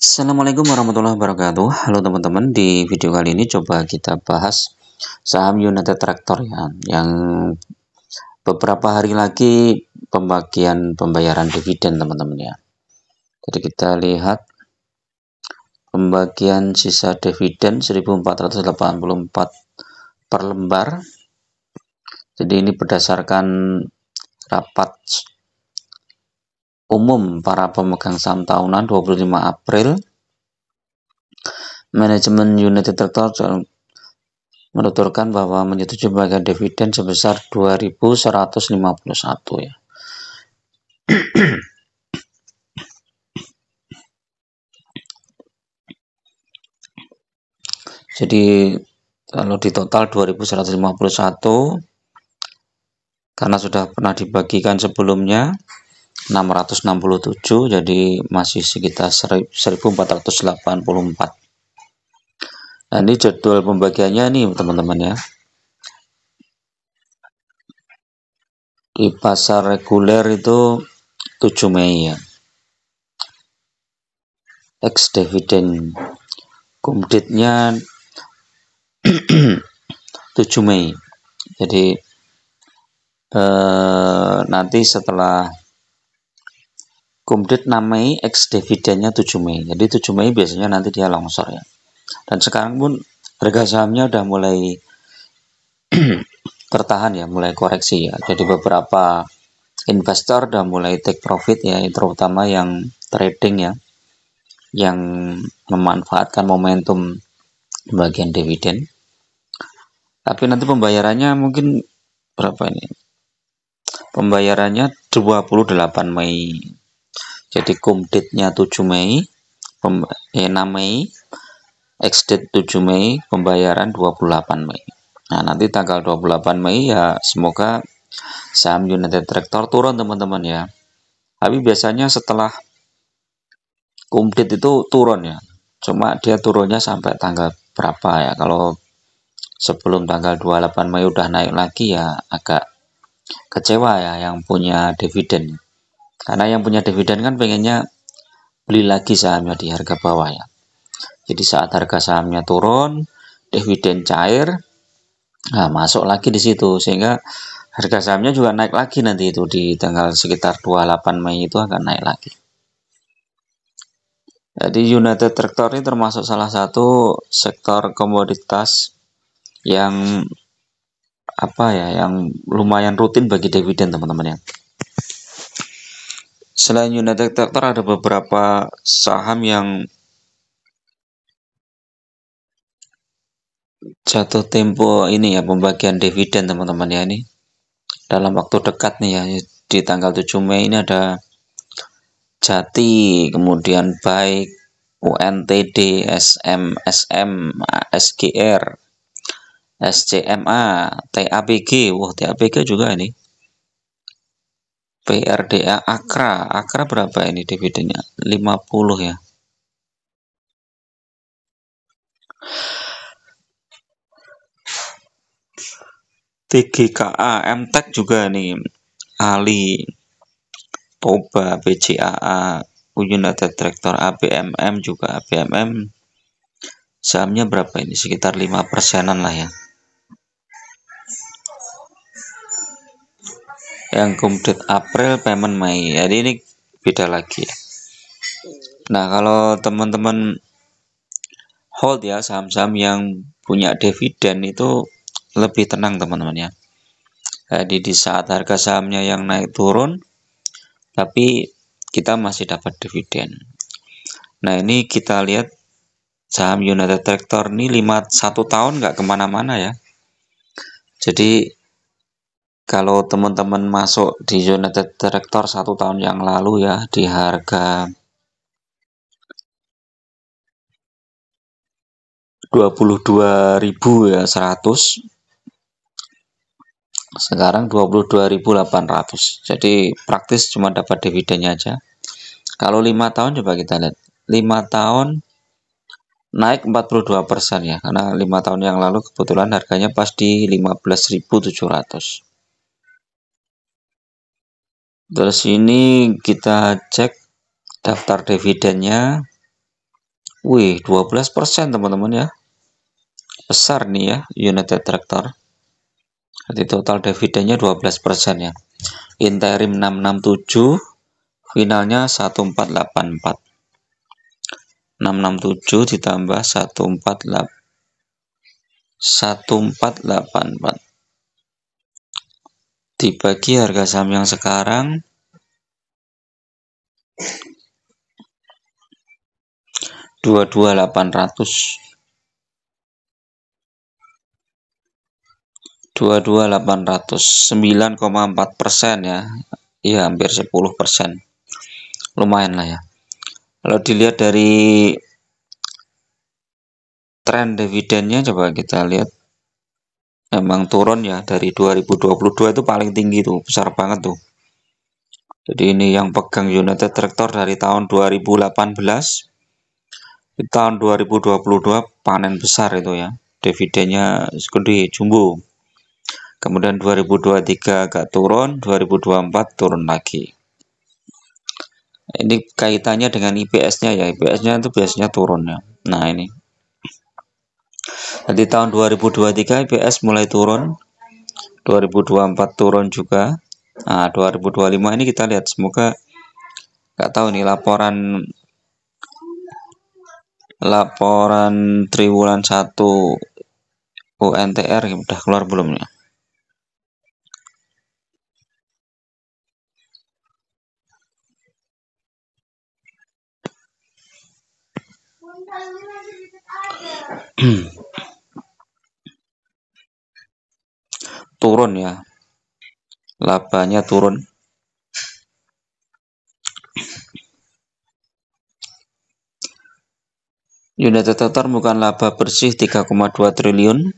Assalamualaikum warahmatullahi wabarakatuh. Halo teman-teman, di video kali ini coba kita bahas saham United Tractor ya, yang beberapa hari lagi pembayaran dividen teman-teman ya. Jadi kita lihat pembagian sisa dividen 1484 per lembar. Jadi ini berdasarkan rapat umum para pemegang saham tahunan 25 April. Manajemen United Tractor menuturkan bahwa menyetujui pembagian dividen sebesar 2.151 ya. Jadi kalau di total 2.151 karena sudah pernah dibagikan sebelumnya 667, jadi masih sekitar 1.484. Nah, ini jadwal pembagiannya nih teman-teman ya. Di pasar reguler itu 7 Mei ya. Ex dividen kumditnya 7 Mei. Jadi nanti setelah kumdit 6 Mei, ex dividennya 7 Mei. Jadi 7 Mei biasanya nanti dia longsor ya. Dan sekarang pun harga sahamnya udah mulai tertahan ya, mulai koreksi ya. Jadi beberapa investor udah mulai take profit ya, terutama yang trading ya, yang memanfaatkan momentum bagian dividen. Tapi nanti pembayarannya mungkin berapa ini? Pembayarannya 28 Mei. Jadi kumditnya 7 Mei, 6 Mei, ex-date 7 Mei, pembayaran 28 Mei. Nah, nanti tanggal 28 Mei ya semoga saham United Tractor turun teman-teman ya. Tapi biasanya setelah kumdit itu turun ya. Cuma dia turunnya sampai tanggal berapa ya. Kalau sebelum tanggal 28 Mei udah naik lagi ya agak kecewa ya yang punya dividen. Karena yang punya dividen kan pengennya beli lagi sahamnya di harga bawah ya. Jadi saat harga sahamnya turun, dividen cair, nah masuk lagi di situ sehingga harga sahamnya juga naik lagi nanti itu di tanggal sekitar 28 Mei itu akan naik lagi. Jadi United Tractor ini termasuk salah satu sektor komoditas yang yang lumayan rutin bagi dividen teman-teman ya. Selain United Tractor ada beberapa saham yang jatuh tempo ini ya pembagian dividen teman-teman ya, ini dalam waktu dekat nih ya, di tanggal 7 Mei ini ada Jati, kemudian Baik, UNTD, SM, SGR, SCMA, TAPG, TAPG juga ini, PRDA, Akra berapa ini dividennya? 50 ya. TGKA, MTEK juga nih, Ali, Toba, BCAA, United Tractor, ABMM juga, ABMM sahamnya berapa ini? Sekitar 5%-an lah ya. Yang kumdit April, payment Mei. Jadi ini beda lagi ya. Nah, kalau teman-teman hold ya saham-saham yang punya dividen itu lebih tenang teman-teman ya. Jadi di saat harga sahamnya yang naik turun, tapi kita masih dapat dividen. Nah, ini kita lihat saham United Tractor ini 1 tahun nggak kemana-mana ya. Jadi kalau teman-teman masuk di United Tractor 1 tahun yang lalu ya di harga 22.100 ya, sekarang 22.800. Jadi praktis cuma dapat dividennya aja. Kalau 5 tahun coba kita lihat. 5 tahun naik 42% ya, karena 5 tahun yang lalu kebetulan harganya pas di 15.700. Terus ini kita cek daftar dividennya. Wih, 12% teman-teman ya. Besar nih ya United Tractor. Jadi total dividennya 12% ya. Interim 667, finalnya 1484. 667 ditambah 1484 dibagi harga saham yang sekarang 22.800. 22.800, 9,4% ya. Iya, hampir 10%. Lumayan lah ya. Kalau dilihat dari tren dividennya, coba kita lihat. Memang turun ya, dari 2022 itu paling tinggi tuh, besar banget tuh. Jadi ini yang pegang United Tractor dari tahun 2018. Di tahun 2022 panen besar itu ya. Dividennya segede jumbo. Kemudian 2023 agak turun, 2024 turun lagi. Ini kaitannya dengan IPS-nya ya. IPS-nya itu biasanya turun ya. Nah, ini. Jadi tahun 2023 IPS mulai turun. 2024 turun juga. Nah, 2025 ini kita lihat, semoga nggak tahu nih laporan triwulan 1 UNTR udah keluar belum ya? Turun ya. Labanya turun. United Tractor bukan laba bersih 3,2 triliun,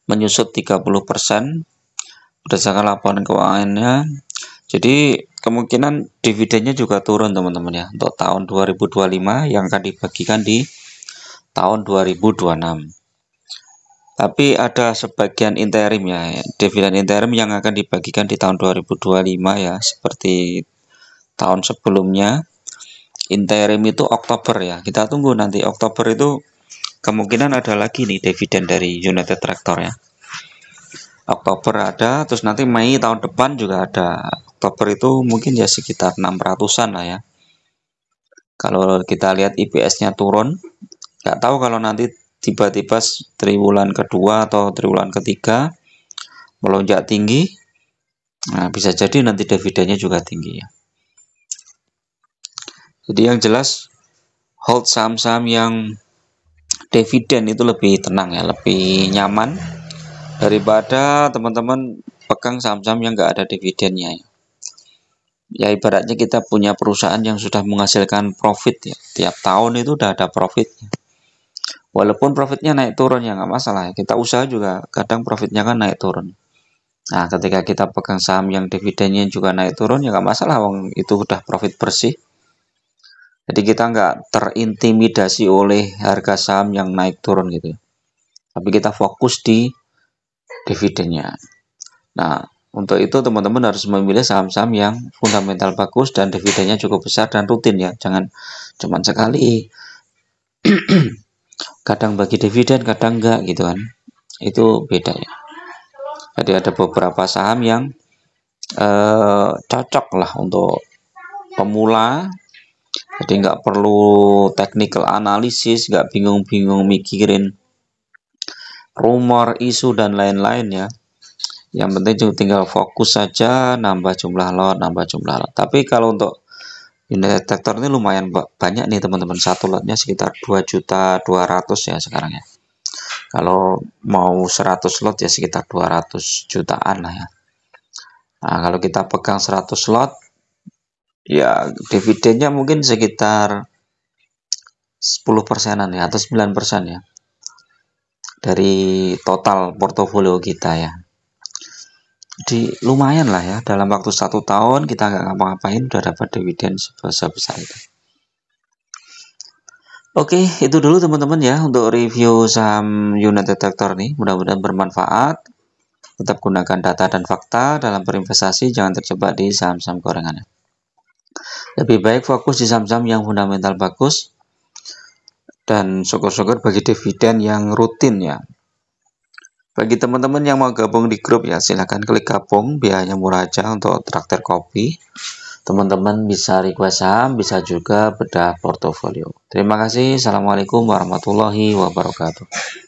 menyusut 30% berdasarkan laporan keuangannya. Jadi kemungkinan dividennya juga turun teman-teman ya, untuk tahun 2025 yang akan dibagikan di tahun 2026. Tapi ada sebagian interim ya, dividen interim yang akan dibagikan di tahun 2025 ya, seperti tahun sebelumnya. Interim itu Oktober ya, kita tunggu nanti Oktober itu kemungkinan ada lagi nih dividen dari United Tractor ya. Oktober ada, terus nanti Mei tahun depan juga ada. Oktober itu mungkin ya sekitar 600-an lah ya. Kalau kita lihat IPS-nya turun, nggak tahu kalau nanti tiba-tiba triwulan kedua atau triwulan ketiga melonjak tinggi, nah bisa jadi nanti dividennya juga tinggi ya. Jadi yang jelas hold saham-saham yang dividen itu lebih tenang ya, lebih nyaman daripada teman-teman pegang saham-saham yang nggak ada dividennya ya. Ya ibaratnya kita punya perusahaan yang sudah menghasilkan profit ya, tiap tahun itu udah ada profitnya. Walaupun profitnya naik turun ya nggak masalah ya. Kita usaha juga kadang profitnya kan naik turun. Nah ketika kita pegang saham yang dividennya juga naik turun ya nggak masalah, wong itu udah profit bersih. Jadi kita nggak terintimidasi oleh harga saham yang naik turun gitu. Tapi kita fokus di dividennya. Nah untuk itu teman-teman harus memilih saham-saham yang fundamental bagus dan dividennya cukup besar dan rutin ya. Jangan cuman sekali. Kadang bagi dividen, kadang enggak gitu kan. Itu beda ya. Jadi ada beberapa saham yang cocok lah untuk pemula. Jadi nggak perlu technical analysis, nggak bingung-bingung mikirin rumor, isu dan lain-lain ya. Yang penting tinggal fokus saja, nambah jumlah lot, nambah jumlah lot. Tapi kalau untuk United Tractor ini lumayan banyak nih teman-teman. Satu lotnya sekitar 2.200.000 ya sekarang ya. Kalau mau 100 lot ya sekitar 200 jutaan lah ya. Nah, kalau kita pegang 100 lot ya dividennya mungkin sekitar 10%-an ya, atau 9% ya dari total portofolio kita ya. Jadi lumayan lah ya, dalam waktu 1 tahun kita nggak ngapa-ngapain udah dapat dividen sebesar itu. Oke, itu dulu teman-teman ya untuk review saham United Tractor nih. Mudah-mudahan bermanfaat. Tetap gunakan data dan fakta dalam berinvestasi, jangan terjebak di saham-saham gorengan. Lebih baik fokus di saham-saham yang fundamental bagus dan syukur-syukur bagi dividen yang rutin ya. Bagi teman-teman yang mau gabung di grup ya, silahkan klik gabung, biayanya murah aja untuk traktir kopi. Teman-teman bisa request saham, bisa juga bedah portofolio. Terima kasih. Assalamualaikum warahmatullahi wabarakatuh.